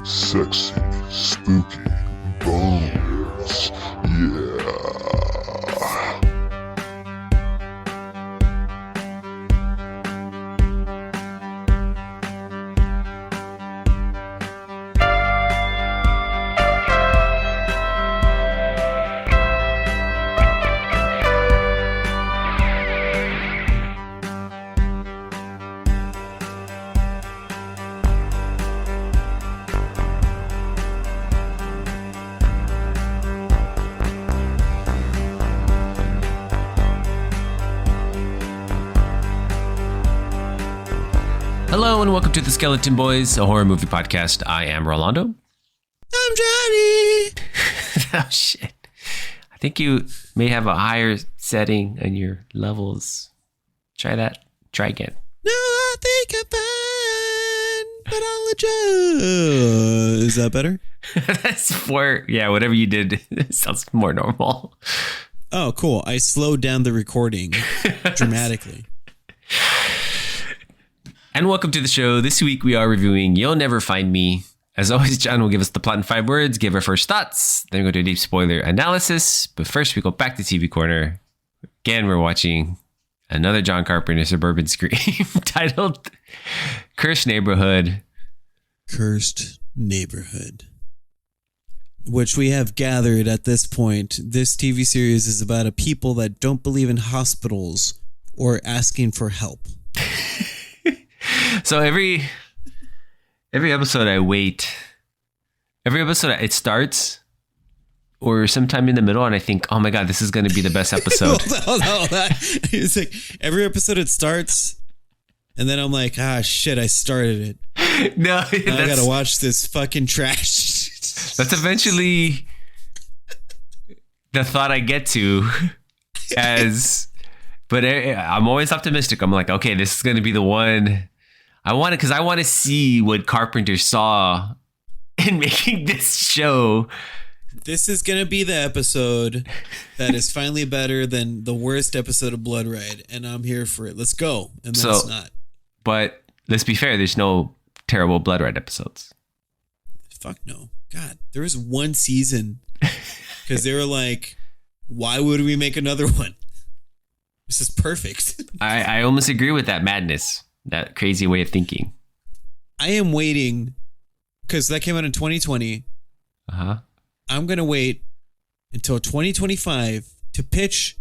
sexy, spooky bones. Yeah. Hello and welcome to the Skeleton Boys, a horror movie podcast. I am Rolando. I'm Johnny. Oh shit. I think you may have a higher setting in your levels. Try that. Try again. No, I think I'm fine, but I'll adjust. Is that better? That's more, yeah, whatever you did sounds more normal. Oh, cool. I slowed down the recording dramatically. And welcome to the show. This week we are reviewing You'll Never Find Me. As always, John will give us the plot in 5 words, give our first thoughts, then we go to a deep spoiler analysis. But first we go back to TV Corner. Again, we're watching another John Carpenter Suburban Scream titled Cursed Neighborhood. Cursed Neighborhood. Which we have gathered at this point. This TV series is about a people that don't believe in hospitals or asking for help. So every episode I wait. Every episode it starts or sometime in the middle and I think, oh my God, this is going to be the best episode. Hold on. It's like every episode it starts and then I'm like, shit, I started it. No, now I got to watch this fucking trash. That's eventually the thought I get to but I'm always optimistic. I'm like, okay, this is going to be the one. I want to see what Carpenter saw in making this show. This is going to be the episode that is finally better than the worst episode of Blood Ride, and I'm here for it. Let's go. And then it's not. But let's be fair, there's no terrible Blood Ride episodes. Fuck no. God, there was one season because they were like, why would we make another one? This is perfect. I almost agree with that madness. That crazy way of thinking. I am waiting because that came out in 2020. Uh-huh. I'm going to wait until 2025 to pitch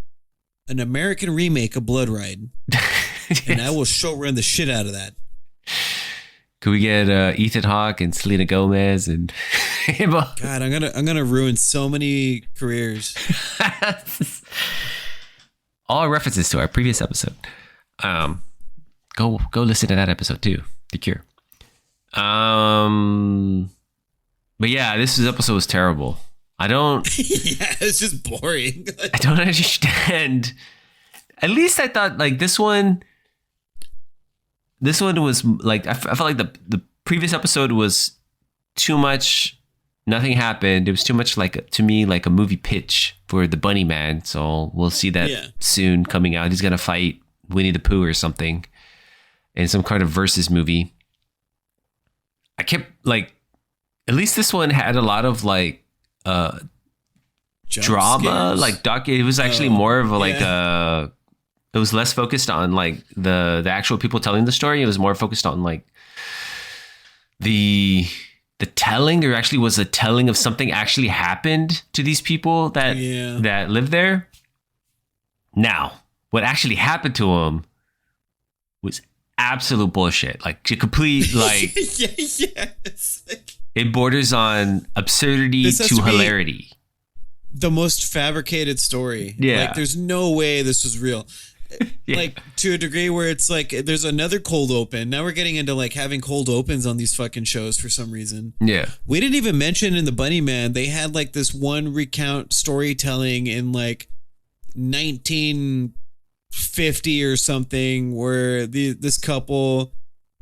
an American remake of Blood Ride. Yes. And I will show run the shit out of that. Could we get Ethan Hawke and Selena Gomez and God, I'm gonna ruin so many careers. All references to our previous episode. Go listen to that episode too. The Cure. But yeah, this episode was terrible. I don't. Yeah, it's just boring. I don't understand. At least I thought like this one. This one was like I felt like the previous episode was too much. Nothing happened. It was too much to me like a movie pitch for the Bunny Man. So we'll see that soon coming out. He's gonna fight Winnie the Pooh or something in some kind of versus movie. I kept like, at least this one had a lot of like drama, like it was actually more of a it was less focused on like the actual people telling the story. It was more focused on like the telling. There actually was a telling of something actually happened to these people that live there. Now, what actually happened to them was absolute bullshit. Like complete like it borders on absurdity to hilarity. The most fabricated story. Yeah. Like there's no way this was real. Yeah. Like to a degree where it's like there's another cold open. Now we're getting into like having cold opens on these fucking shows for some reason. Yeah. We didn't even mention in the Bunny Man, they had like this one recount storytelling in like 1950 or something where this couple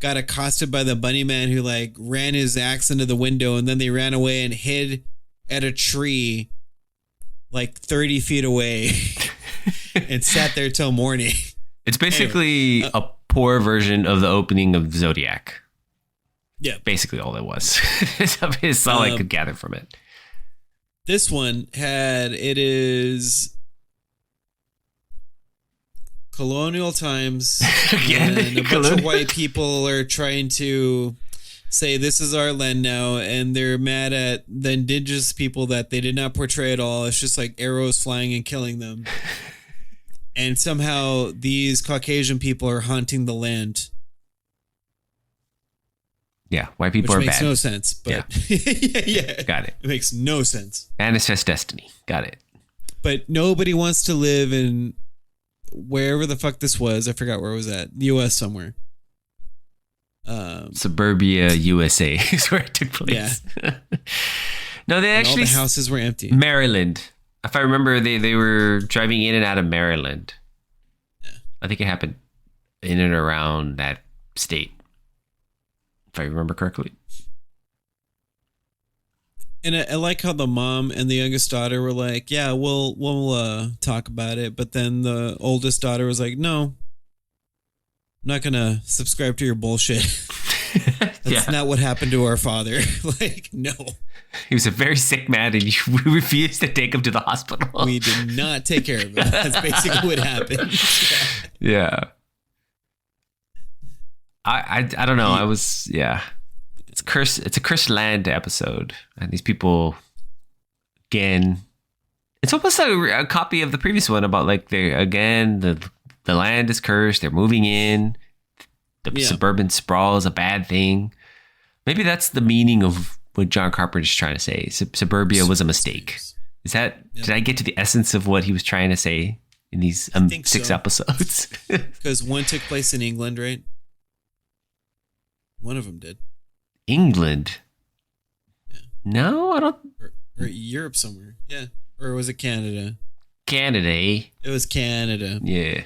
got accosted by the Bunny Man who like ran his axe into the window and then they ran away and hid at a tree like 30 feet away. And sat there till morning. It's basically a poor version of the opening of Zodiac. Yeah. Basically all it was. It's all I could gather from it. This one it is colonial times. Again, and a bunch of white people are trying to say this is our land now, and they're mad at the indigenous people that they did not portray at all. It's just like arrows flying and killing them. And somehow these Caucasian people are haunting the land. Yeah, white people which are makes bad. no sense, but yeah. Got it. It makes no sense. Manifest destiny. Got it. But nobody wants to live in wherever the fuck this was. I forgot where it was at. The US somewhere. Suburbia, USA is where it took place. Yeah. No, they actually all the houses were empty. Maryland. If I remember, they were driving in and out of Maryland. Yeah. I think it happened in and around that state, if I remember correctly. And I like how the mom and the youngest daughter were like, "Yeah, we'll talk about it." But then the oldest daughter was like, "No, I'm not gonna subscribe to your bullshit. That's not what happened to our father." Like, no. He was a very sick man, and we refused to take him to the hospital. We did not take care of him. That's basically what happened. Yeah. I don't know. I was It's cursed. It's a cursed land episode, and these people, again, it's almost like a copy of the previous one about like the land is cursed. They're moving in. The suburban sprawl is a bad thing. Maybe that's the meaning of what John Carpenter is trying to say. Suburbia was a mistake. Is that? Did I get to the essence of what he was trying to say in these 6 episodes? Because one took place in England, right? One of them did. England? Yeah. No, I don't. Or Europe somewhere. Yeah. Or was it Canada? Canada, eh? It was Canada. Yeah.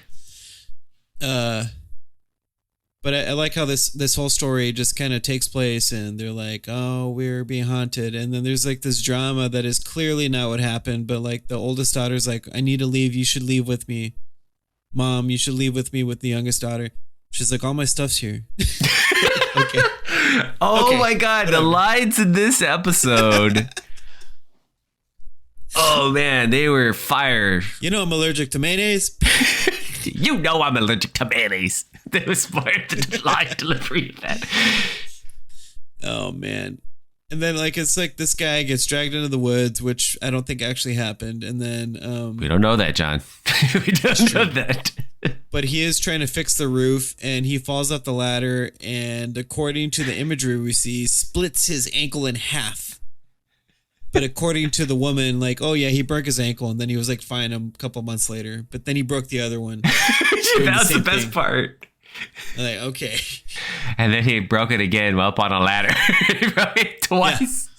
But I like how this whole story just kind of takes place, and they're like, "Oh, we're being haunted," and then there's like this drama that is clearly not what happened. But like the oldest daughter's like, "I need to leave. You should leave with me, Mom. You should leave with me." With the youngest daughter, she's like, "All my stuff's here." Okay. Oh my God, the lines in this episode. Oh man, they were fire. You know I'm allergic to mayonnaise. You know I'm allergic to mayonnaise. That was part of the line delivery of that. Oh man. And then like it's like this guy gets dragged into the woods, which I don't think actually happened. And then we don't know that, John. We don't know that. But he is trying to fix the roof, and he falls off the ladder, and according to the imagery we see, splits his ankle in half. But according to the woman, like, oh yeah, he broke his ankle, and then he was like fine a couple months later. But then he broke the other one. That was the best part. I'm like, okay. And then he broke it again up on a ladder. He broke it twice.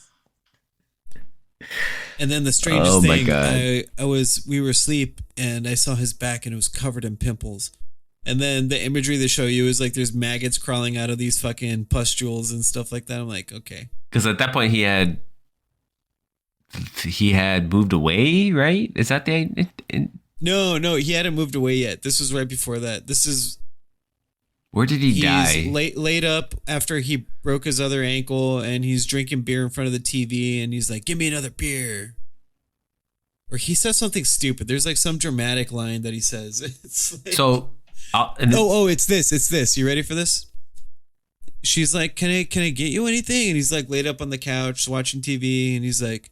Yeah. And then the strangest thing, God. We were asleep, and I saw his back, and it was covered in pimples. And then the imagery they show you is like there's maggots crawling out of these fucking pustules and stuff like that. I'm like, okay. Because at that point he had moved away, right? Is that the? No, he hadn't moved away yet. This was right before that. This is. Where did he die? He's laid up after he broke his other ankle, and he's drinking beer in front of the TV, and he's like, "Give me another beer." Or he says something stupid. There's like some dramatic line that he says. It's like, so, it's this. You ready for this? She's like, "Can I get you anything?" And he's like laid up on the couch watching TV, and he's like,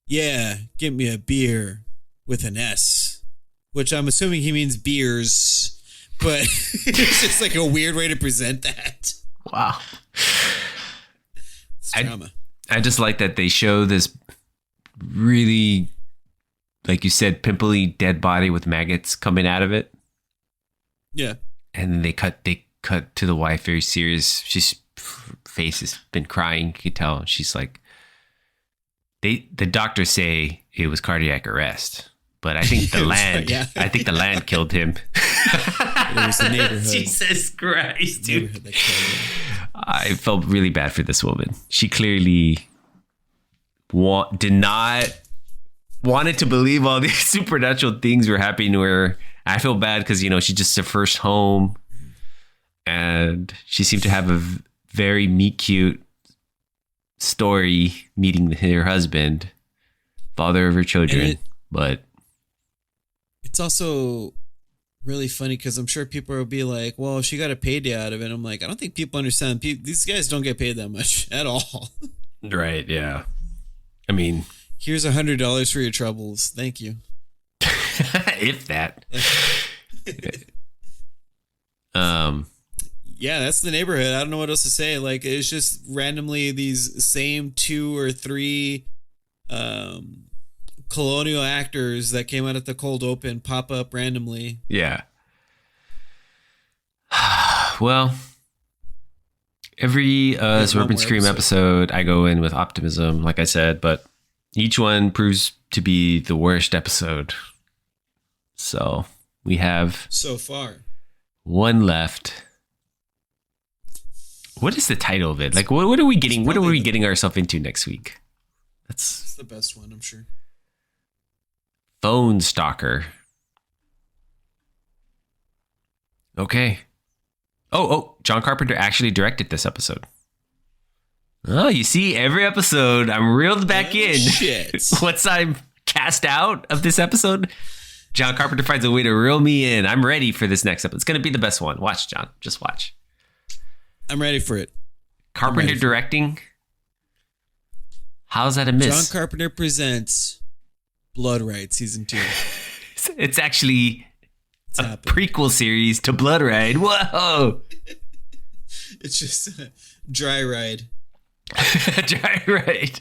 "Yeah, get me a beer with an S," which I'm assuming he means beers. But it's just like a weird way to present that. Wow. It's drama. I just like that they show this really, like you said, pimply dead body with maggots coming out of it. Yeah. And they cut to the wife, very serious. She's face has been crying. You can tell. She's like, the doctors say it was cardiac arrest. But I think the land, I think the land killed him. It was the neighborhood. Jesus Christ, dude. I felt really bad for this woman. She clearly did not wanted to believe all these supernatural things were happening to her. I feel bad because, she's just her first home. And she seemed to have a very meet cute story meeting her husband, father of her children. But it's also really funny because I'm sure people will be like, well, she got a payday out of it. I'm like, I don't think people understand. These guys don't get paid that much at all. Right, yeah. I mean, here's $100 for your troubles. Thank you. If that. Yeah, that's the neighborhood. I don't know what else to say. Like, it's just randomly these same 2 or 3 colonial actors that came out at the cold open pop up randomly. Yeah. Well, every Suburban Scream episode, I go in with optimism, like I said, but each one proves to be the worst episode. So we have so far one left. What is the title of it? Like, what are we getting? What are we getting ourselves into next week? It's the best one, I'm sure. Phone Stalker. Okay. Oh, John Carpenter actually directed this episode. Oh, you see, every episode I'm reeled back in. Shit. Once I'm cast out of this episode, John Carpenter finds a way to reel me in. I'm ready for this next episode. It's going to be the best one. Watch, John. Just watch. I'm ready for it. Carpenter directing. How's that a miss? John Carpenter presents Blood Ride Season 2. It's actually a prequel series to Blood Ride. Whoa. It's just a dry ride. Dry ride.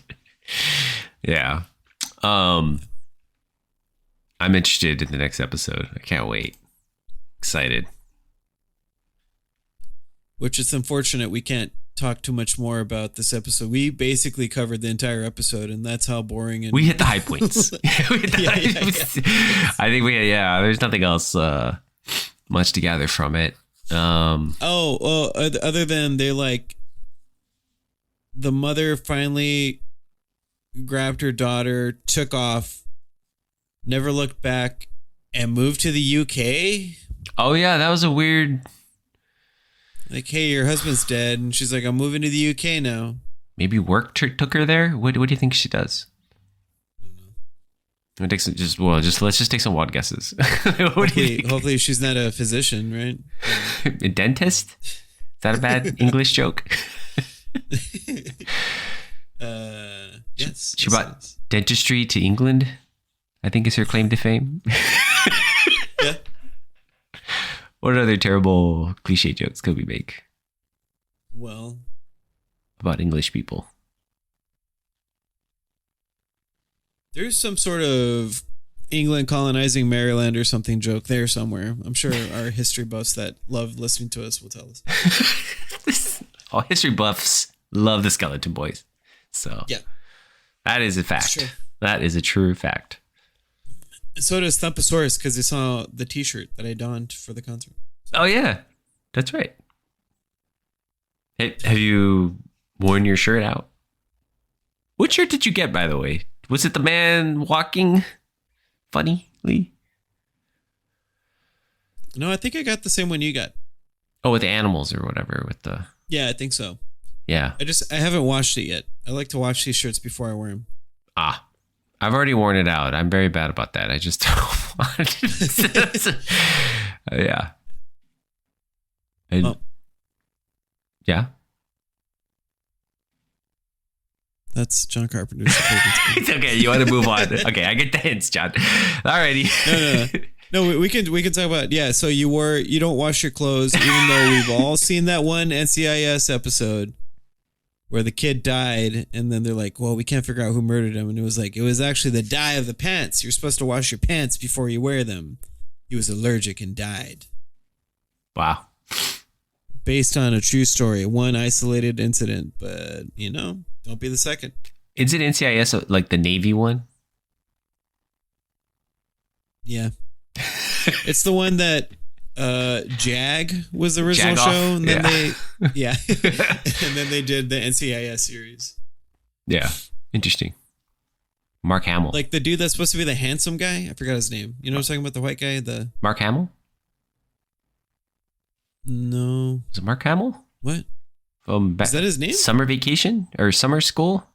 Yeah. I'm interested in the next episode. I can't wait. Excited. Which is unfortunate. We can't talk too much more about this episode. We basically covered the entire episode, and that's how boring. And we hit the high points. I think there's nothing else much to gather from it. Other than they like the mother finally grabbed her daughter, took off, never looked back, and moved to the UK. Oh yeah, that was a weird. Like, hey, your husband's dead, and she's like, I'm moving to the UK now. Maybe work took her there. What do you think she does? I don't know. Let's just take some wild guesses. Hopefully she's not a physician, right? A dentist? Is that a bad English joke? Yes. She brought dentistry to England, I think is her claim to fame. Yeah. What other terrible cliche jokes could we make? Well, about English people. There's some sort of England colonizing Maryland or something joke there somewhere. I'm sure our history buffs that love listening to us will tell us. All history buffs love the Skeleton Boys. So yeah, that is a fact. That is a true fact. So does Thumposaurus because they saw the T-shirt that I donned for the concert. Oh yeah, that's right. Hey, have you worn your shirt out? What shirt did you get, by the way? Was it the man walking funnily? No, I think I got the same one you got. Oh, with the animals or whatever. With the yeah, I think so. Yeah, I haven't washed it yet. I like to wash these shirts before I wear them. I've already worn it out. I'm very bad about that. I just don't want it. Yeah. Yeah. That's John Carpenter's. It's okay. You want to move on? Okay, I get the hints, John. Alrighty. No. We can talk about So you don't wash your clothes, even though we've all seen that one NCIS episode where the kid died, and then they're like, well, we can't figure out who murdered him. And it was actually the dye of the pants. You're supposed to wash your pants before you wear them. He was allergic and died. Wow. Based on a true story, one isolated incident, but, don't be the second. Is it NCIS like the Navy one? Yeah. It's the one that Jag was the original show, and then and then they did the NCIS series. Yeah, interesting. Mark Hamill, like the dude that's supposed to be the handsome guy. I forgot his name. You know what I'm talking about? The white guy. The Mark Hamill. No, is it Mark Hamill? What? Is that his name? Summer Vacation or Summer School?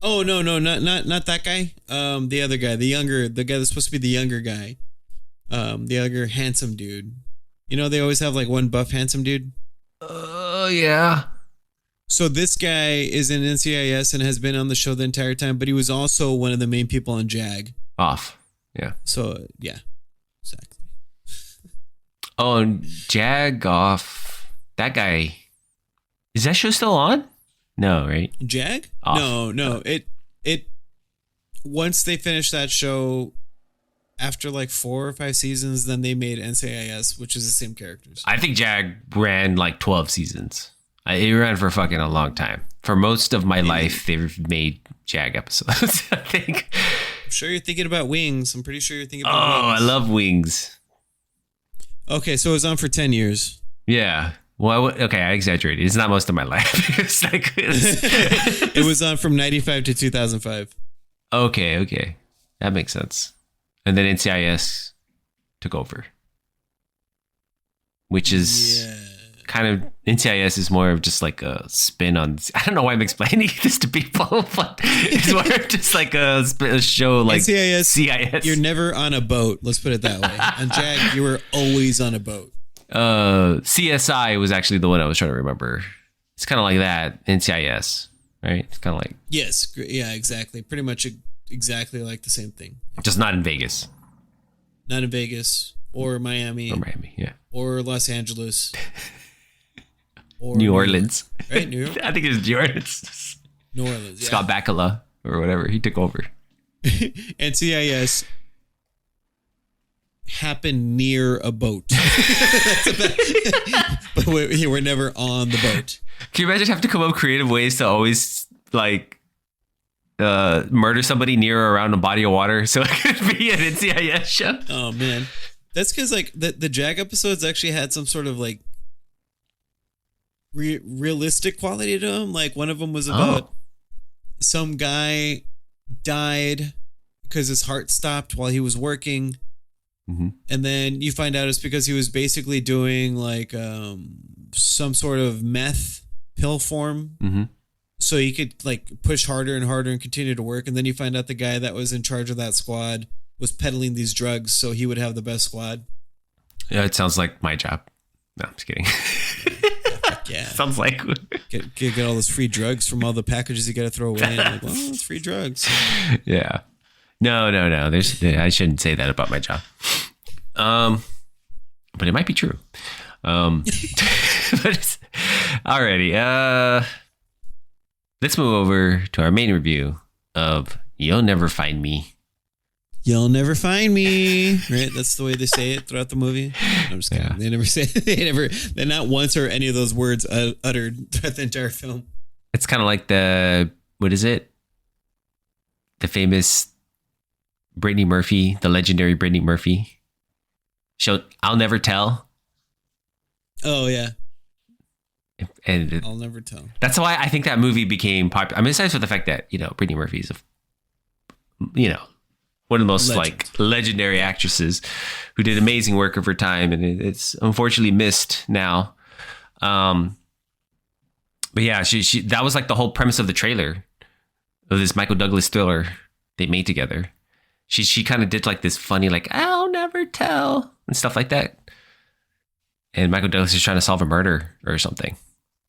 Oh no, not that guy. The other guy, the guy that's supposed to be the younger guy. The younger handsome dude. You know, they always have like one buff handsome dude. Yeah. So this guy is in NCIS and has been on the show the entire time, but he was also one of the main people on Jag. Off. Yeah. So yeah, exactly. Oh, and Jag off. That guy. Is that show still on? No, right? Jag? Off. No. It once they finished that show, after like 4 or 5 seasons, then they made NCIS, which is the same characters. I think Jag ran like 12 seasons. It ran for fucking a long time. For most of my life, they've made Jag episodes, I think. I'm sure you're thinking about Wings. I'm pretty sure you're thinking about Oh, Wings. I love Wings. Okay, so it was on for 10 years. Yeah. Well, okay, I exaggerated. It's not most of my life. It was on from 95 to 2005. Okay. That makes sense. And then NCIS took over. Which is kind of, NCIS is more of just like a spin on, I don't know why I'm explaining this to people, but it's more of just like a show like NCIS, CIS. You're never on a boat, let's put it that way. On Jag, you were always on a boat. CSI was actually the one I was trying to remember. It's kind of like that, NCIS, right? It's kind of like... Yes, yeah, exactly. Pretty much exactly like the same thing. Just not in Vegas. Not in Vegas or Miami. Or Miami, yeah. Or Los Angeles. Or New Orleans. Right, New York? I think it's New Orleans. New Orleans, yeah. Scott Bakula or whatever. He took over. NCIS happened near a boat. But we're never on the boat. Can you imagine having to come up with creative ways to always like murder somebody near or around a body of water so it could be an NCIS show? Oh man, that's because like the Jag episodes actually had some sort of like realistic quality to them. Like one of them was about some guy died because his heart stopped while he was working. Mm-hmm. And then you find out it's because he was basically doing like some sort of meth pill form. Mm-hmm. So he could like push harder and harder and continue to work. And then you find out the guy that was in charge of that squad was peddling these drugs so he would have the best squad. Yeah, it sounds like my job. No, I'm just kidding. Yeah. Sounds like get all those free drugs from all the packages you got to throw away. And like, well, it's free drugs. Yeah. No. I shouldn't say that about my job. But it might be true. But alrighty. Let's move over to our main review of You'll Never Find Me. You'll never find me. Right? That's the way they say it throughout the movie. I'm just kidding. Yeah. They never say they're not once or any of those words uttered throughout the entire film. It's kind of like what is it? The famous Brittany Murphy, the legendary Brittany Murphy show, I'll Never Tell. Oh, yeah. And I'll Never Tell. That's why I think that movie became popular. I mean, besides for the fact that, Brittany Murphy is one of the most like legendary actresses who did amazing work of her time, and it's unfortunately missed now. But yeah, she that was like the whole premise of the trailer of this Michael Douglas thriller they made together. She kind of did like this funny like I'll never tell and stuff like that. And Michael Douglas is trying to solve a murder or something,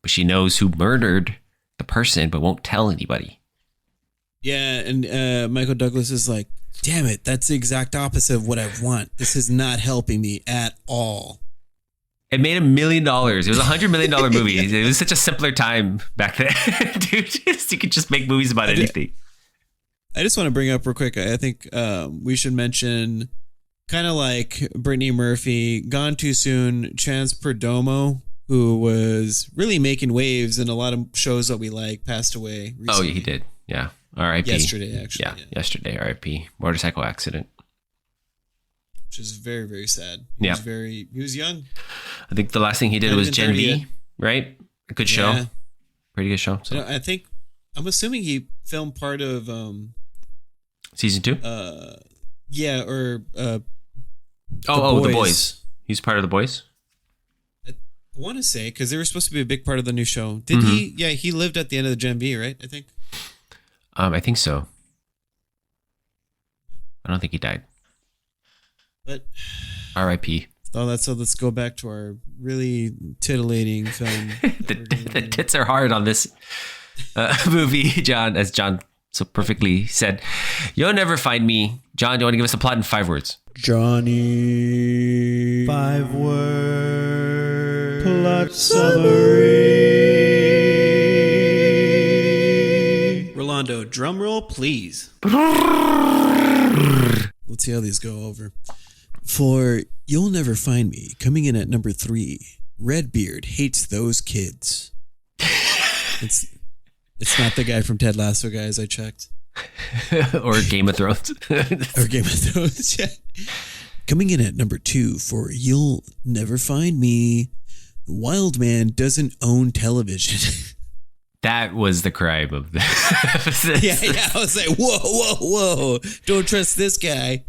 but she knows who murdered the person but won't tell anybody. Yeah, and Michael Douglas is like, damn it, that's the exact opposite of what I want. This is not helping me at all. It made $1 million. It was $100 million movie. Yeah. It was such a simpler time back then. Dude, you could just make movies about anything. I just want to bring up real quick, I think we should mention, kind of like Brittany Murphy, gone too soon, Chance Perdomo, who was really making waves in a lot of shows that we like, passed away recently. Oh, yeah, he did. Yeah. R.I.P. Yesterday, actually. Yeah, yesterday, R.I.P. Motorcycle accident. Which is very, very sad. He was young. I think the last thing he did was Gen V, right? A good show. Yeah. Pretty good show. So. I'm assuming he filmed part of season 2? Yeah, or The Boys. He's part of The Boys? I want to say, because they were supposed to be a big part of the new show. Did he? Yeah, he lived at the end of the Gen V, right? I think. I think so. I don't think he died. But R.I.P. so let's go back to our really titillating film. The tits are hard on this movie, John, as John so perfectly said. You'll never find me. John, do you want to give us a plot in 5 words? Johnny. 5 word plot summary. Rolando, drum roll, please. Let's see how these go over. For You'll Never Find Me, coming in at number 3, Redbeard hates those kids. It's not the guy from Ted Lasso, guys. I checked. Or Game of Thrones. Or Game of Thrones, yeah. Coming in at number 2 for You'll Never Find Me, the Wild Man doesn't own television. That was the crime of the yeah. I was like, whoa. Don't trust this guy.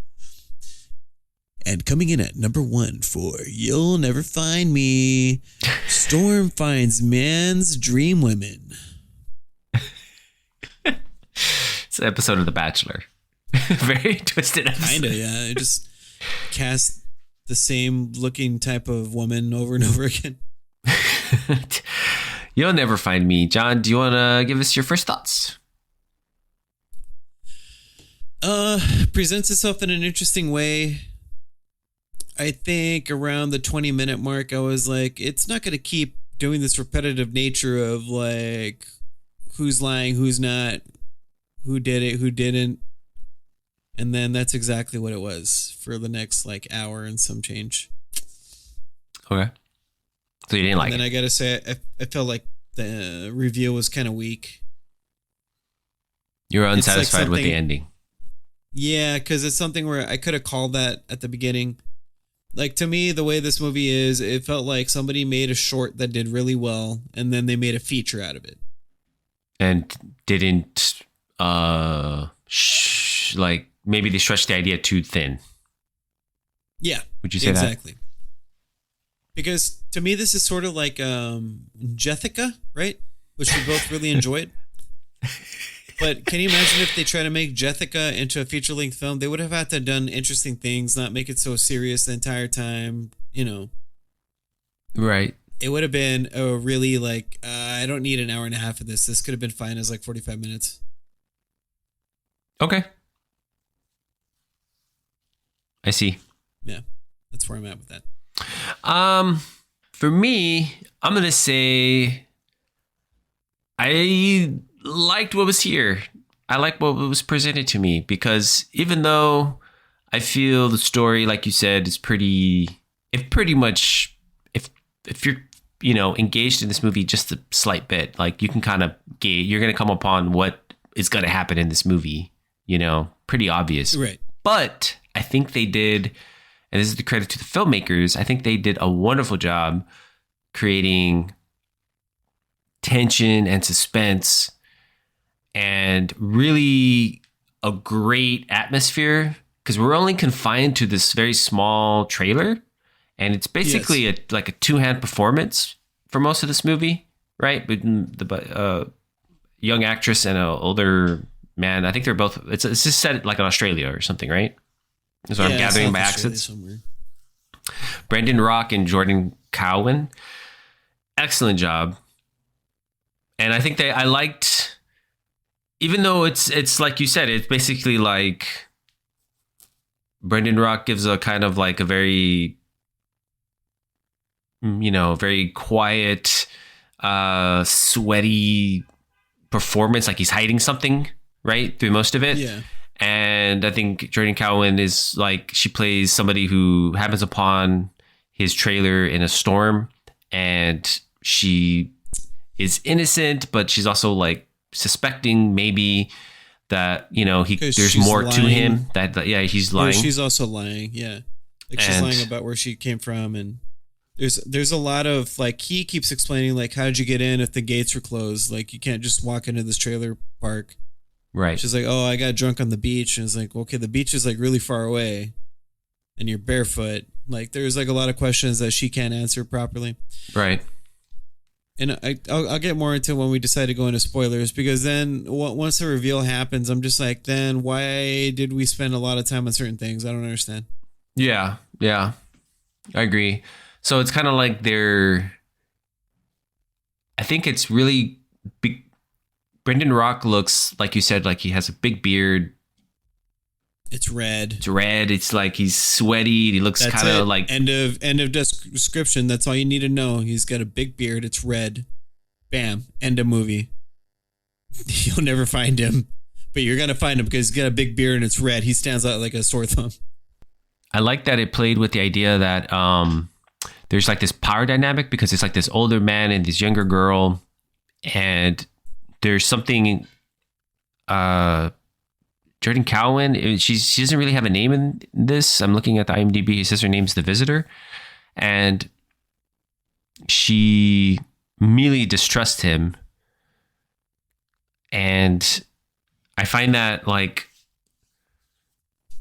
And coming in at number 1 for You'll Never Find Me, Storm finds man's dream women. It's an episode of The Bachelor. Very twisted episode. Kinda, yeah. Just cast the same looking type of woman over and over again. You'll Never Find Me. John, do you want to give us your first thoughts? Presents itself in an interesting way. I think around the 20-minute mark, I was like, it's not going to keep doing this repetitive nature of like, who's lying, who's not, who did it, who didn't. And then that's exactly what it was for the next like hour and some change. Okay. So you didn't like it? And then I got to say, I felt like the reveal was kind of weak. You were unsatisfied with the ending. Yeah, because it's something where I could have called that at the beginning. Like, to me, the way this movie is, it felt like somebody made a short that did really well, and then they made a feature out of it. And didn't, like, maybe they stretched the idea too thin. Yeah. Would you say exactly. That? Because to me, this is sort of like Jethica, right? Which we both really enjoyed. But can you imagine if they try to make Jethica into a feature-length film? They would have had to have done interesting things, not make it so serious the entire time, you know. Right. It would have been a really like, I don't need an hour and a half of this. This could have been fine as like 45 minutes. Okay. I see. Yeah. That's where I'm at with that. For me, I'm going to say I liked what was here. I liked what was presented to me because even though I feel the story, like you said, is pretty much, if you're, you know, engaged in this movie just a slight bit, like you can kind of you're going to come upon what is going to happen in this movie, you know, pretty obvious. Right. But I think they did, and this is the credit to the filmmakers, I think they did a wonderful job creating tension and suspense and really a great atmosphere because we're only confined to this very small trailer and it's basically like a two-hand performance for most of this movie, right? Between the young actress and an older man. I think they're both, it's just set like in Australia or something, right? That's what I'm gathering by accents. Brendan Rock and Jordan Cowan. Excellent job. And I think I liked, even though it's like you said, it's basically like Brendan Rock gives a kind of like a very, you know, very quiet, sweaty performance, like he's hiding something, right, through most of it. Yeah. And I think Jordan Cowan is like, she plays somebody who happens upon his trailer in a storm and she is innocent, but she's also like suspecting maybe that, you know, there's more lying. To him that he's lying. She's also lying. Yeah. Like she's lying about where she came from. And there's a lot of like, he keeps explaining like, how did you get in if the gates were closed? Like you can't just walk into this trailer park. Right. She's like, oh, I got drunk on the beach. And it's like, okay, the beach is like really far away and you're barefoot. Like there's like a lot of questions that she can't answer properly. Right. And I'll get more into it when we decide to go into spoilers, because then once the reveal happens, I'm just like, then why did we spend a lot of time on certain things? I don't understand. Yeah, I agree. So it's kind of like I think it's really big. Brendan Rock looks, like you said, like he has a big beard. It's red. It's like he's sweaty. He looks kind of like end of description. That's all you need to know. He's got a big beard. It's red. Bam. End of movie. You'll never find him, but you're gonna find him because he's got a big beard and it's red. He stands out like a sore thumb. I like that it played with the idea that there's like this power dynamic, because it's like this older man and this younger girl, and there's something. Jordan Cowan, she doesn't really have a name in this. I'm looking at the IMDb. It says her name's The Visitor. And she immediately distrusts him. And I find that like,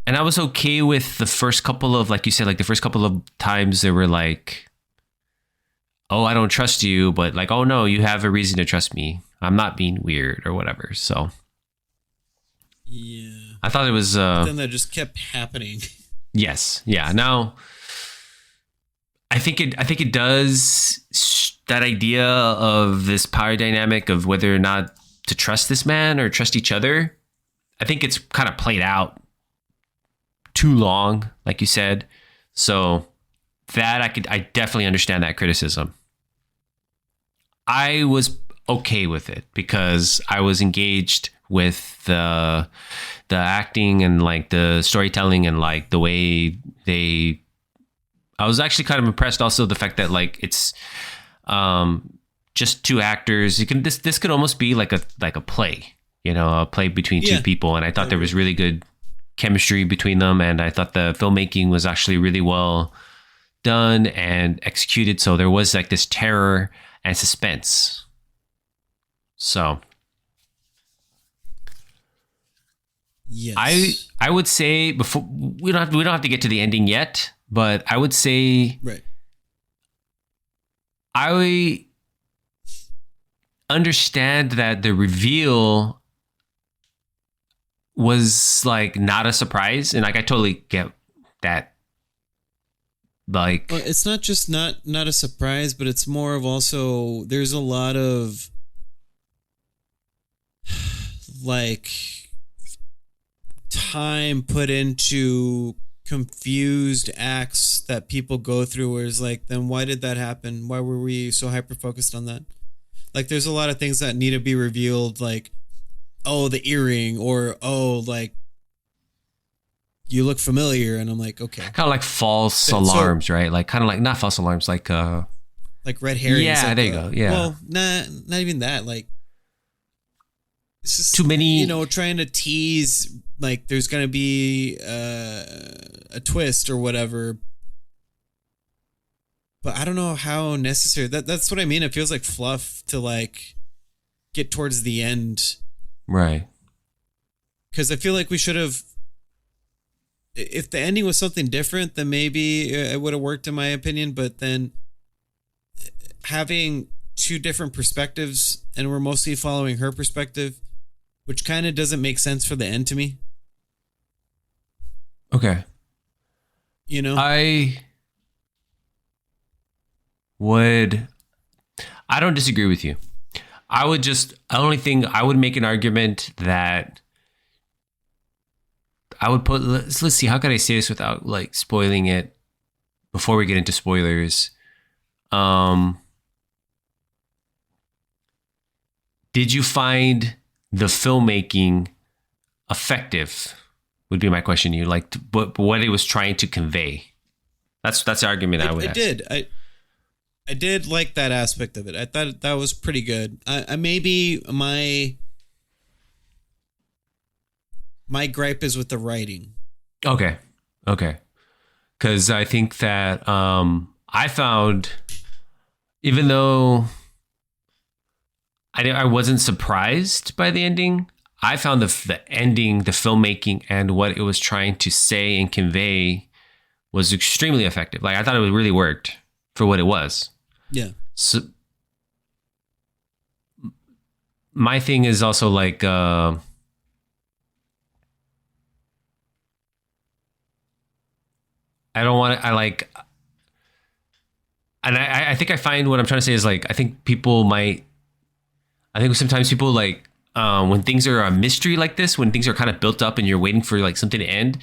and I was okay with the first couple of, like you said, like the first couple of times they were like, oh, I don't trust you. But like, oh no, you have a reason to trust me. I'm not being weird or whatever. So. Yeah. I thought it was then that just kept happening. Yes. Yeah. Now I think it does that idea of this power dynamic of whether or not to trust this man or trust each other. I think it's kind of played out too long, like you said. So that I definitely understand that criticism. I was okay with it because I was engaged with the acting and like the storytelling and like the way I was actually kind of impressed also the fact that like it's just two actors. This could almost be like a play, a play between two people, and I thought there was really good chemistry between them, and I thought the filmmaking was actually really well done and executed, so there was like this terror and suspense. So yes. I would say, before we don't have to get to the ending yet, but I would say right. I understand that the reveal was like not a surprise, and like I totally get that. Like, well, it's not just not a surprise, but it's more of also there's a lot of like time put into confused acts that people go through, where it's like, then why did that happen? Why were we so hyper focused on that? Like there's a lot of things that need to be revealed, like, oh, the earring, or oh, like you look familiar, and I'm like, okay. Kind of like false alarms, right? Like kind of like not false alarms, like red herrings. Yeah, like, there you go. Yeah. Well, not even that. Like it's just too many, trying to tease like there's gonna be a twist or whatever. But I don't know how necessary that's what I mean. It feels like fluff to like get towards the end. Right. Because I feel like we should have, if the ending was something different, then maybe it would have worked in my opinion. But then having two different perspectives, and we're mostly following her perspective, which kind of doesn't make sense for the end to me. Okay. I don't disagree with you. The only thing I would make an argument that I would put, let's see, how can I say this without like spoiling it before we get into spoilers? Did you find the filmmaking effective? Would be my question to you. Like what it was trying to convey. That's the argument I would ask. I did like that aspect of it. I thought that was pretty good. I maybe my gripe is with the writing. Okay. Because I think that I found, even though I wasn't surprised by the ending, I found the ending, the filmmaking, and what it was trying to say and convey was extremely effective. Like I thought it really worked for what it was. Yeah. So my thing is also like I don't want to. I think I find what I'm trying to say is like I think sometimes people like when things are a mystery like this, when things are kind of built up and you're waiting for like something to end,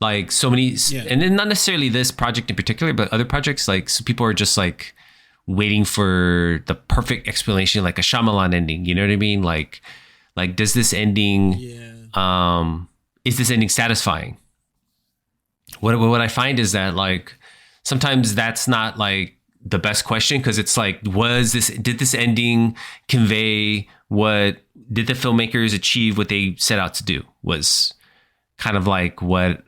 like so many, and then not necessarily this project in particular, but other projects, like so people are just like waiting for the perfect explanation, like a Shyamalan ending. You know what I mean? Like does this ending, is this ending satisfying? What I find is that like sometimes that's not like the best question, because it's like, did this ending convey did the filmmakers achieve what they set out to do? Was kind of like what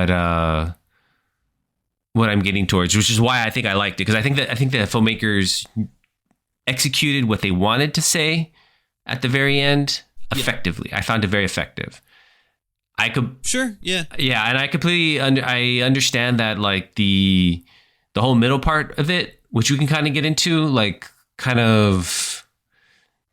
I'm getting towards, which is why I think I liked it, because I think the filmmakers executed what they wanted to say at the very end effectively. I found it very effective. And I completely I understand that like the whole middle part of it, which we can kind of get into, like kind of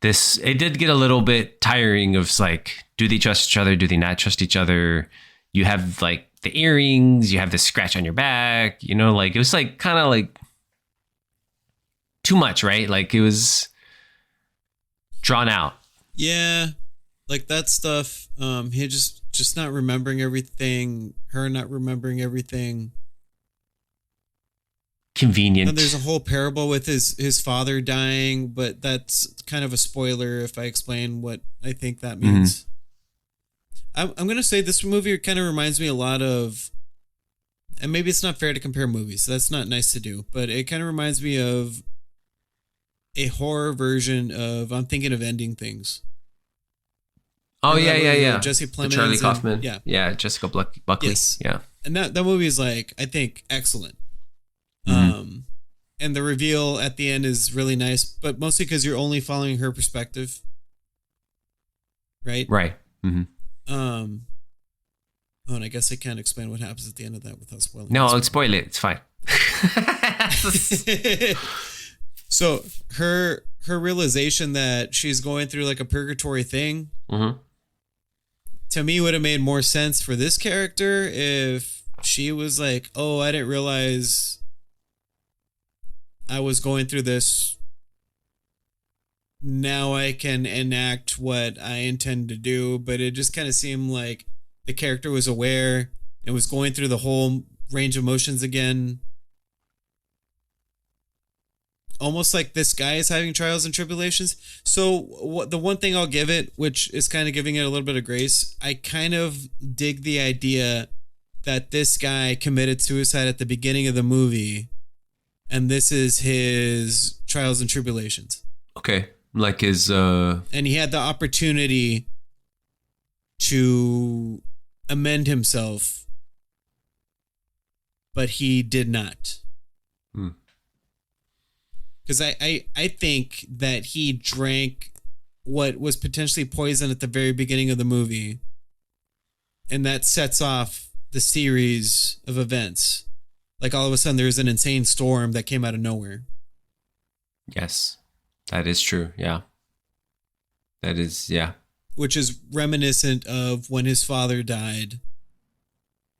this, it did get a little bit tiring of like, do they trust each other? Do they not trust each other? You have like the earrings, you have the scratch on your back, you know, like it was like kind of like too much, right? Like it was drawn out. Yeah. Like that stuff. He just not remembering everything, her not remembering everything. Convenient. And there's a whole parable with his father dying, but that's kind of a spoiler if I explain what I think that means. I'm going to say this movie kind of reminds me a lot of, and maybe it's not fair to compare movies, so that's not nice to do, but it kind of reminds me of a horror version of I'm Thinking of Ending Things. Oh, yeah. Jesse Plemons. Charlie Kaufman. Yeah, Jessica Buckley. Yes. Yeah. And that movie is like, I think, excellent. And the reveal at the end is really nice, but mostly because you're only following her perspective. Right? Right. Mm-hmm. And I guess I can't explain what happens at the end of that without spoiling. No, I'll spoil it. It's fine. So her realization that she's going through like a purgatory thing, to me would have made more sense for this character if she was like, oh, I didn't realize I was going through this. Now I can enact what I intend to do. But it just kind of seemed like the character was aware and was going through the whole range of emotions again. Almost like this guy is having trials and tribulations. So the one thing I'll give it, which is kind of giving it a little bit of grace, I kind of dig the idea that this guy committed suicide at the beginning of the movie, and this is his trials and tribulations. Okay. Like his... And he had the opportunity to amend himself, but he did not. Because I think that he drank what was potentially poison at the very beginning of the movie, and that sets off the series of events. Like all of a sudden there's an insane storm that came out of nowhere. Yes, that is true. Yeah. That is, yeah. Which is reminiscent of when his father died.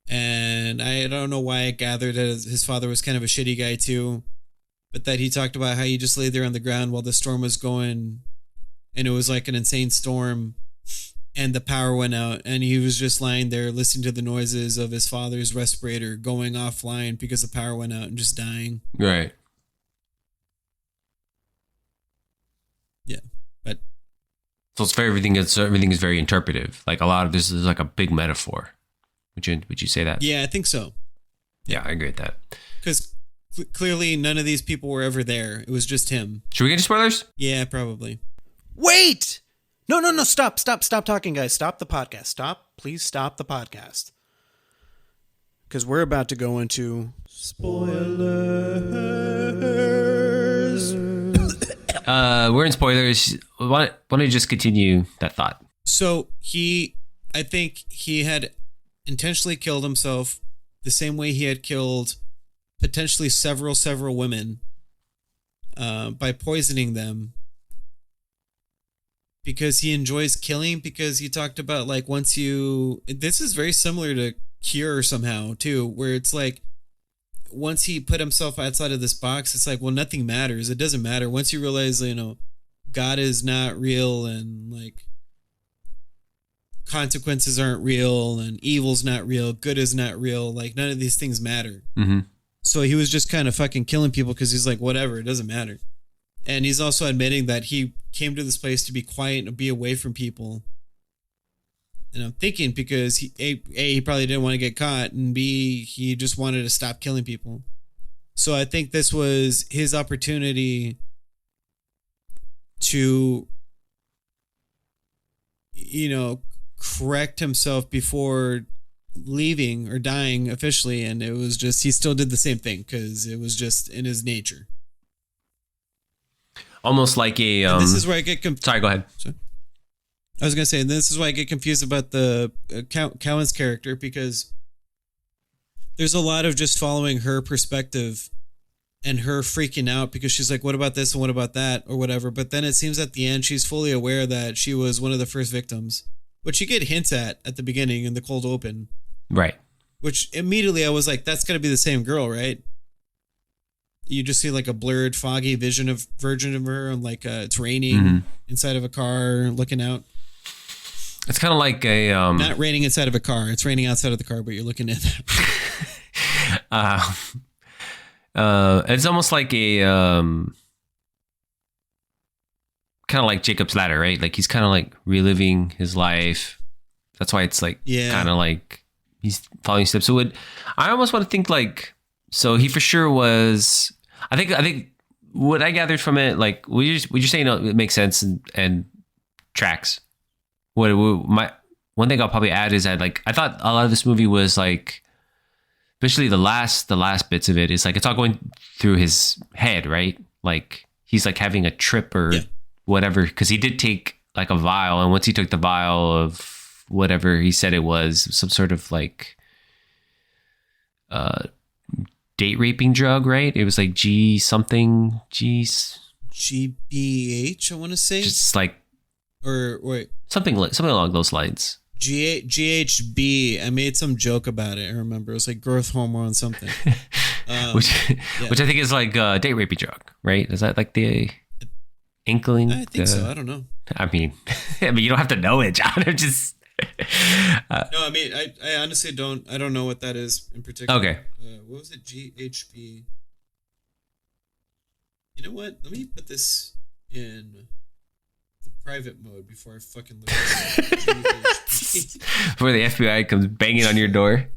And I don't know why I gathered that his father was kind of a shitty guy too. But that he talked about how he just lay there on the ground while the storm was going. And it was like an insane storm. And the power went out. And he was just lying there listening to the noises of his father's respirator going offline because the power went out and just dying. Right. Yeah. But so it's everything is very interpretive. Like a lot of this is like a big metaphor. Would you say that? Yeah, I think so. Yeah, I agree with that. Because clearly none of these people were ever there. It was just him. Should we get into spoilers? Yeah, probably. Wait! No, stop talking, guys. Stop the podcast. Please stop the podcast. Because we're about to go into spoilers. We're in spoilers. Why don't you just continue that thought? So I think he had intentionally killed himself the same way he had killed potentially several women by poisoning them, because he enjoys killing, because he talked about like this is very similar to Cure somehow too, where it's like once he put himself outside of this box, it's like, well, nothing matters. It doesn't matter. Once you realize, God is not real, and like consequences aren't real, and evil's not real, good is not real, like none of these things matter. Mm-hmm. So he was just kind of fucking killing people because he's like, whatever, it doesn't matter. And he's also admitting that he came to this place to be quiet and be away from people. And I'm thinking because he probably didn't want to get caught, and B, he just wanted to stop killing people. So I think this was his opportunity to, correct himself before leaving or dying officially. And it was just, he still did the same thing because it was just in his nature. Almost like a. This is where I get confused. Sorry, go ahead. Sorry. I was gonna say, this is why I get confused about the Cowan's character, because there's a lot of just following her perspective and her freaking out because she's like, what about this and what about that or whatever. But then it seems at the end she's fully aware that she was one of the first victims, which you get hints at the beginning in the cold open. Right. Which immediately I was like, that's got to be the same girl, right? You just see like a blurred, foggy version of her, and like it's raining inside of a car looking out. It's kind of like a not raining inside of a car. It's raining outside of the car, but you're looking at that. It's almost like a kind of like Jacob's Ladder, right? Like he's kind of like reliving his life. That's why it's like kind of like he's following steps. So I almost want to think like, so he for sure was. I think what I gathered from it, like would you say it makes sense and tracks. My one thing I'll probably add is that like I thought a lot of this movie was like, especially the last bits of it is like it's all going through his head, right? Like he's like having a trip or whatever, because he did take like a vial, and once he took the vial of whatever he said it was, some sort of like date raping drug, right? It was like GBH, I want to say, just like, or wait, something along those lines. GHB. I made some joke about it. I remember it was like growth hormone something, which I think is like a date raping drug, right? Is that like the inkling? I think so. I don't know. I mean, you don't have to know it, John. I'm just. No, I mean, I honestly don't. I don't know what that is in particular. Okay. What was it? GHB. You know what? Let me put this in the private mode before I fucking look at it. Before the FBI comes banging on your door.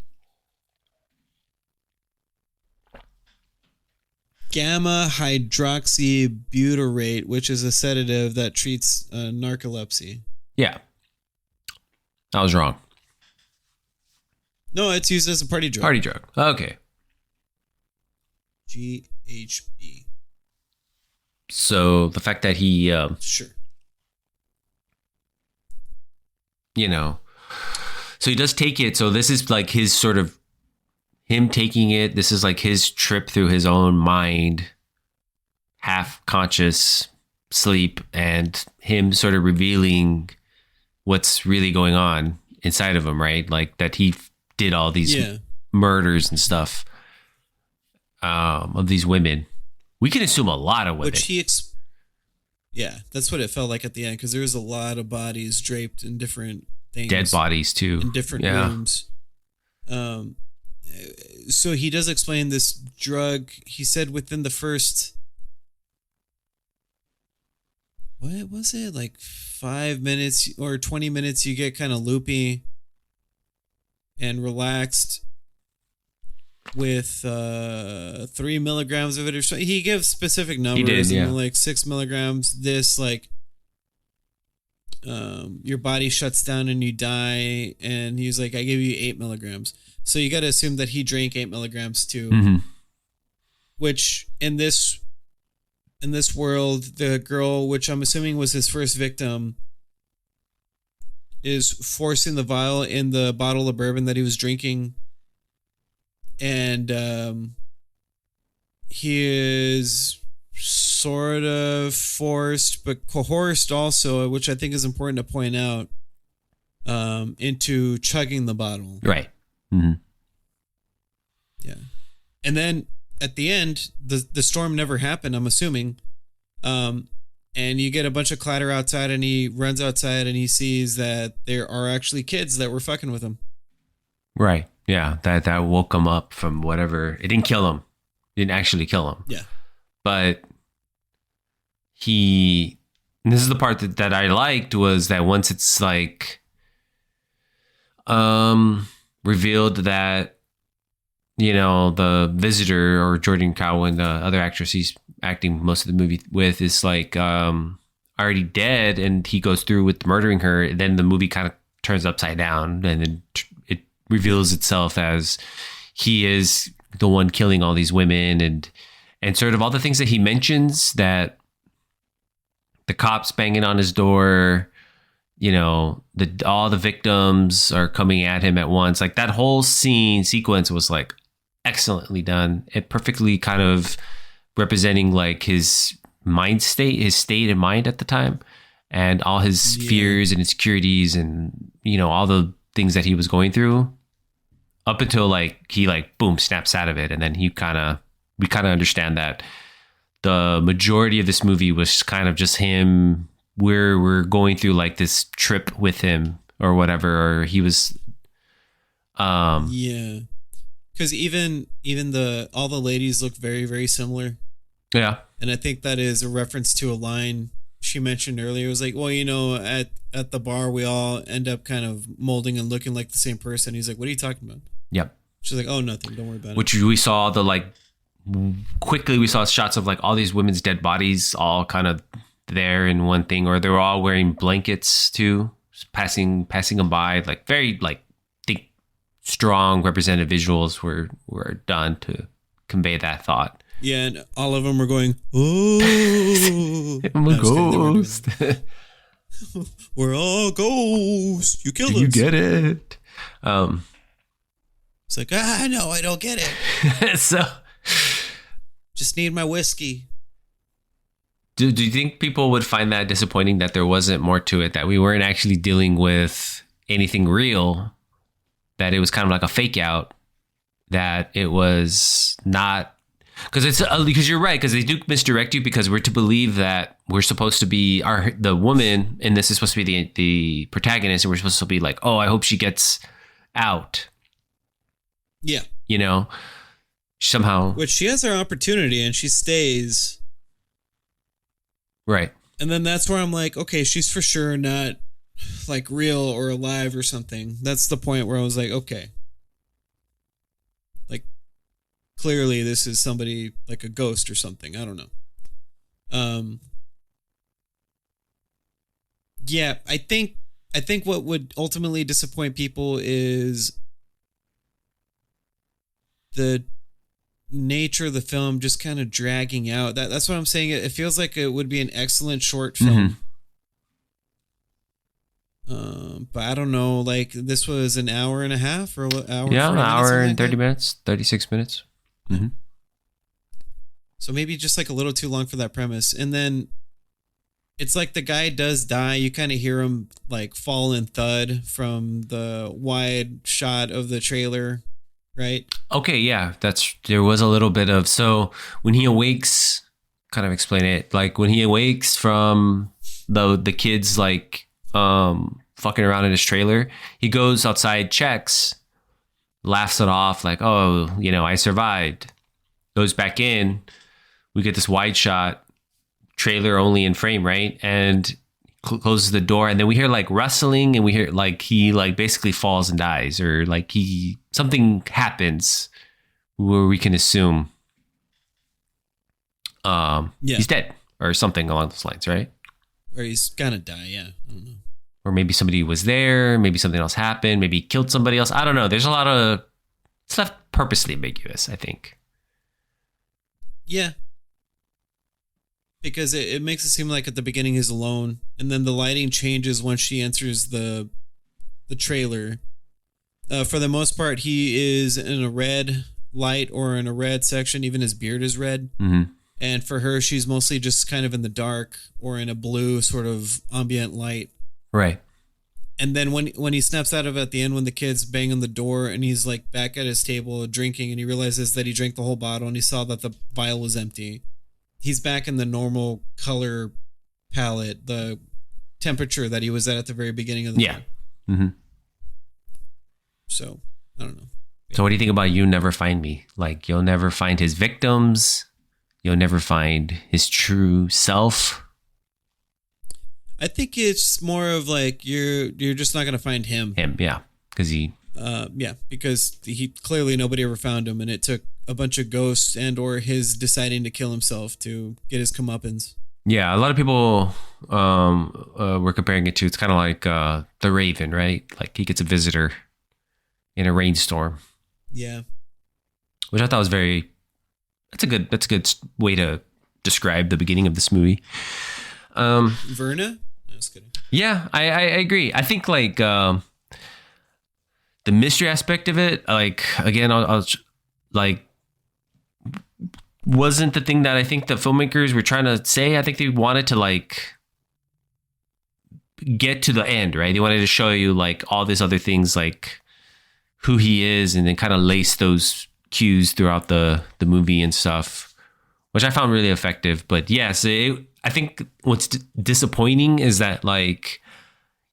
Gamma hydroxybutyrate, which is a sedative that treats narcolepsy. Yeah. I was wrong. No, it's used as a party drug. Party drug. Okay. GHB. So the fact that he, sure. So he does take it. So this is like his sort of him taking it. This is like his trip through his own mind, half conscious sleep, and him sort of revealing what's really going on inside of him, right? Like that he did all these murders and stuff of these women. We can assume a lot of women. Which that's what it felt like at the end, because there was a lot of bodies draped in different things. Dead bodies too. In different rooms. So he does explain this drug. He said within the first, what was it? Like 5 minutes or 20 minutes, you get kind of loopy and relaxed with 3 milligrams of it or so. He gives specific numbers. He did, like 6 milligrams. This like your body shuts down and you die. And he was like, I give you 8 milligrams. So you got to assume that he drank 8 milligrams too. Which in this world, the girl, which I'm assuming was his first victim, is forcing the vial in the bottle of bourbon that he was drinking and he is sort of forced but coerced also, which I think is important to point out, into chugging the bottle. Right. Mm-hmm. Yeah. And then at the end, the storm never happened, I'm assuming. And you get a bunch of clatter outside, and he runs outside and he sees that there are actually kids that were fucking with him. Right. Yeah. That woke him up from whatever. It didn't kill him. It didn't actually kill him. Yeah. But and this is the part that I liked, was that once it's like revealed that, you know, the visitor, or Jordan Cowan, the other actress he's acting most of the movie with, is like already dead, and he goes through with murdering her, then the movie kind of turns upside down, and then it reveals itself as he is the one killing all these women, and sort of all the things that he mentions, that the cops banging on his door, you know, all the victims are coming at him at once. Like, that whole sequence was like excellently done. It perfectly kind of representing like his mind state, his state of mind at the time, and all his fears and insecurities, and, you know, all the things that he was going through, up until like he like boom snaps out of it. And then we kind of understand that the majority of this movie was kind of just him. We're going through like this trip with him or whatever, or he was yeah, because even all the ladies look very, very similar. Yeah. And I think that is a reference to a line she mentioned earlier. It was like, well, you know, at the bar, we all end up kind of molding and looking like the same person. He's like, what are you talking about? Yep. She's like, oh, nothing. Don't worry about it. Which we saw quickly we saw shots of like all these women's dead bodies all kind of there in one thing, or they were all wearing blankets too, passing them by, like very like think strong representative visuals were done to convey that thought. Yeah, and all of them were going, oh, I'm a ghost. We're all ghosts. You killed us. You get it. It's like, no, I don't get it. So, just need my whiskey. Do you think people would find that disappointing, that there wasn't more to it, that we weren't actually dealing with anything real, that it was kind of like a fake out, that it was not? Because you're right, because they do misdirect you, because we're to believe that we're supposed to be the woman, and this is supposed to be the protagonist, and we're supposed to be like, oh, I hope she gets out. Yeah. You know, somehow. Which she has her opportunity and she stays. Right. And then that's where I'm like, okay, she's for sure not like real or alive or something. That's the point where I was like, okay. Like, clearly this is somebody like a ghost or something. I don't know. Yeah, I think what would ultimately disappoint people is the nature of the film just kind of dragging out. That's what I'm saying. It feels like it would be an excellent short film. Mm-hmm. But I don't know, like, this was an hour and a half or hour. Yeah, an hour and 30 like minutes, 36 minutes. Mm-hmm. So maybe just like a little too long for that premise. And then it's like the guy does die. You kind of hear him like fall and thud from the wide shot of the trailer. Right. Okay. Yeah, there was a little bit of, so when he awakes, kind of explain it. Like when he awakes from the kids like fucking around in his trailer, he goes outside, checks, laughs it off, like, oh, you know, I survived. Goes back in. We get this wide shot, trailer only in frame, right? And closes the door, and then we hear like rustling, and we hear like he like basically falls and dies, or like something happens where we can assume he's dead or something along those lines, right? Or he's gonna die, yeah. I don't know. Or maybe somebody was there, maybe something else happened, maybe he killed somebody else. I don't know. There's a lot of, it's left purposely ambiguous, I think. Yeah. Because it makes it seem like at the beginning he's alone, and then the lighting changes once she enters the trailer. For the most part, he is in a red light or in a red section. Even his beard is red. Mm-hmm. And for her, she's mostly just kind of in the dark or in a blue sort of ambient light. Right. And then when he snaps out of it at the end, when the kids bang on the door and he's like back at his table drinking and he realizes that he drank the whole bottle and he saw that the vial was empty. He's back in the normal color palette, the temperature that he was at the very beginning of the film. Mm-hmm. So, I don't know. So what do you think about You Never Find Me? Like, you'll never find his victims. You'll never find his true self. I think it's more of like you're just not going to find him. Yeah. Because because he clearly nobody ever found him, and it took a bunch of ghosts and or his deciding to kill himself to get his comeuppance. Yeah, a lot of people were comparing it to, it's kind of like The Raven, right? Like he gets a visitor in a rainstorm. Yeah. Which I thought was that's a good way to describe the beginning of this movie. Verna? No, just kidding. Yeah, I agree. I think like the mystery aspect of it, like again, I'll like wasn't the thing that I think the filmmakers were trying to say. I think they wanted to like get to the end, right? They wanted to show you like all these other things, like who he is, and then kind of lace those cues throughout the movie and stuff, which I found really effective. But yes, I think what's disappointing is that like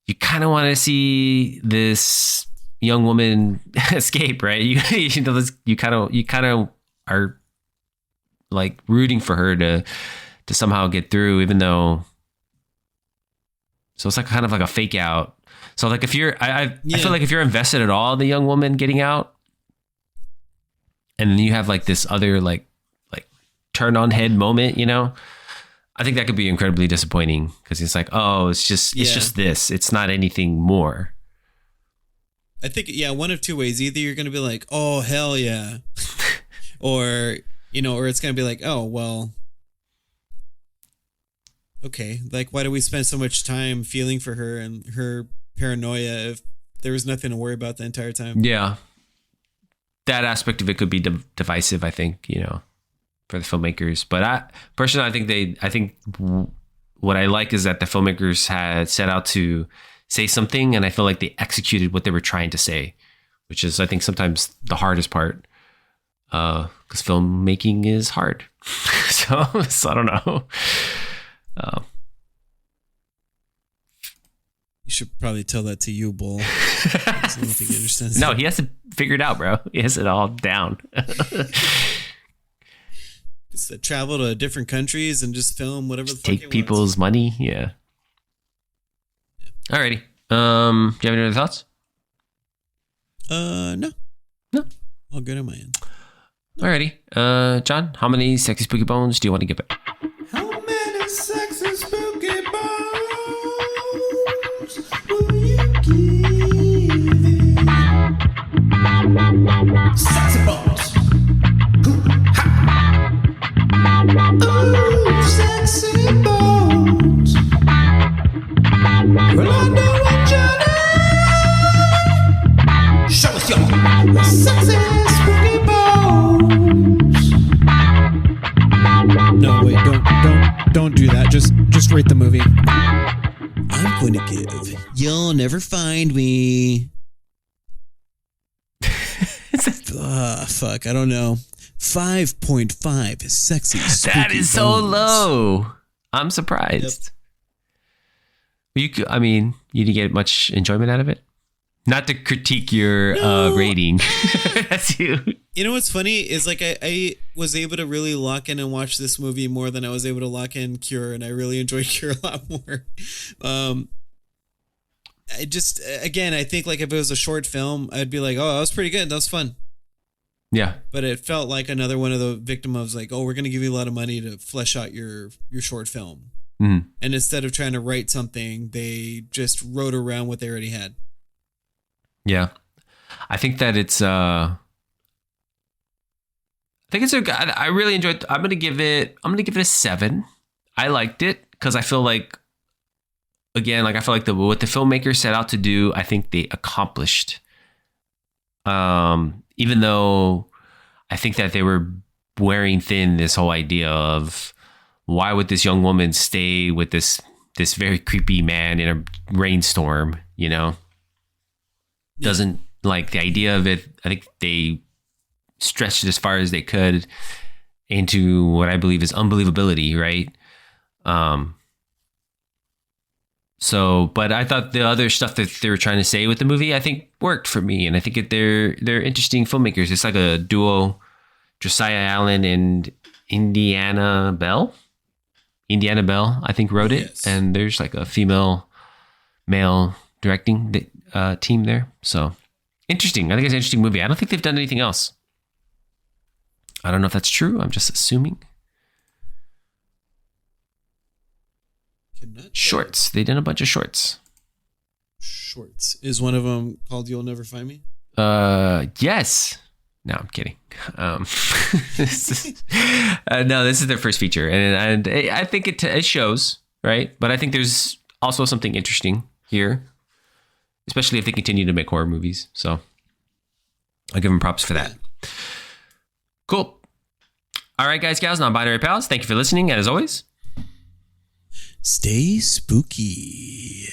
you kind of want to see this young woman escape, right? You kind of are like rooting for her to somehow get through, even though. So it's like kind of like a fake out. So like if you're, I feel like if you're invested at all in the young woman getting out, and then you have like this other like turn on head moment, you know, I think that could be incredibly disappointing because it's like, oh, it's just this. It's not anything more. I think, one of two ways. Either you're going to be like, oh, hell yeah. or it's going to be like, oh, well, okay. Like, why do we spend so much time feeling for her and her paranoia if there was nothing to worry about the entire time? Yeah. That aspect of it could be divisive, I think, for the filmmakers. But I think what I like is that the filmmakers had set out to say something, and I feel like they executed what they were trying to say, which is, I think, sometimes the hardest part, because filmmaking is hard. so I don't know. You should probably tell that to you, Bull. I don't think he understands. No, he has to figure it out, bro. He has it all down. Just travel to different countries and just film whatever the fuck take people's money. Yeah. Alrighty. Do you have any other thoughts? No. All good on my end. Alrighty. John, how many sexy spooky bones do you want to give it? How many sexy spooky bones will you give it? Sexy bones. Ooh, sexy bones. We're on the journey. Show us your sexy spooky bones. No, wait, don't do that. Just rate the movie. I'm going to give You'll Never Find Me. Fuck, I don't know. 5.5 sexy spooky That is so bones. low. I'm surprised. You didn't get much enjoyment out of it? Not to critique your rating. That's you. You know what's funny is like I was able to really lock in and watch this movie more than I was able to lock in Cure, and I really enjoyed Cure a lot more. I just, again, I think like if it was a short film, I'd be like, oh, that was pretty good. That was fun. Yeah. But it felt like another one of the victim of like, oh, we're going to give you a lot of money to flesh out your short film. Mm-hmm. And instead of trying to write something, they just wrote around what they already had. Yeah. I think that it's I really enjoyed. I'm gonna give it a 7. I liked it because I feel like, again, like I feel like what the filmmakers set out to do, I think they accomplished. Even though I think that they were wearing thin this whole idea of why would this young woman stay with this very creepy man in a rainstorm, you know? Doesn't like the idea of it. I think they stretched it as far as they could into what I believe is unbelievability, right? But I thought the other stuff that they were trying to say with the movie, I think worked for me. And I think they're interesting filmmakers. It's like a duo, Josiah Allen and Indiana Bell, I think, wrote it. Yes. And there's like a male directing team there. So interesting. I think it's an interesting movie. I don't think they've done anything else. I don't know if that's true. I'm just assuming. Shorts. They did a bunch of shorts. Shorts. Is one of them called You'll Never Find Me? Yes. No, I'm kidding. No, this is their first feature. And I think it shows, right? But I think there's also something interesting here, especially if they continue to make horror movies. So I'll give them props for that. Cool. All right, guys, gals, non-binary pals. Thank you for listening. And as always, stay spooky.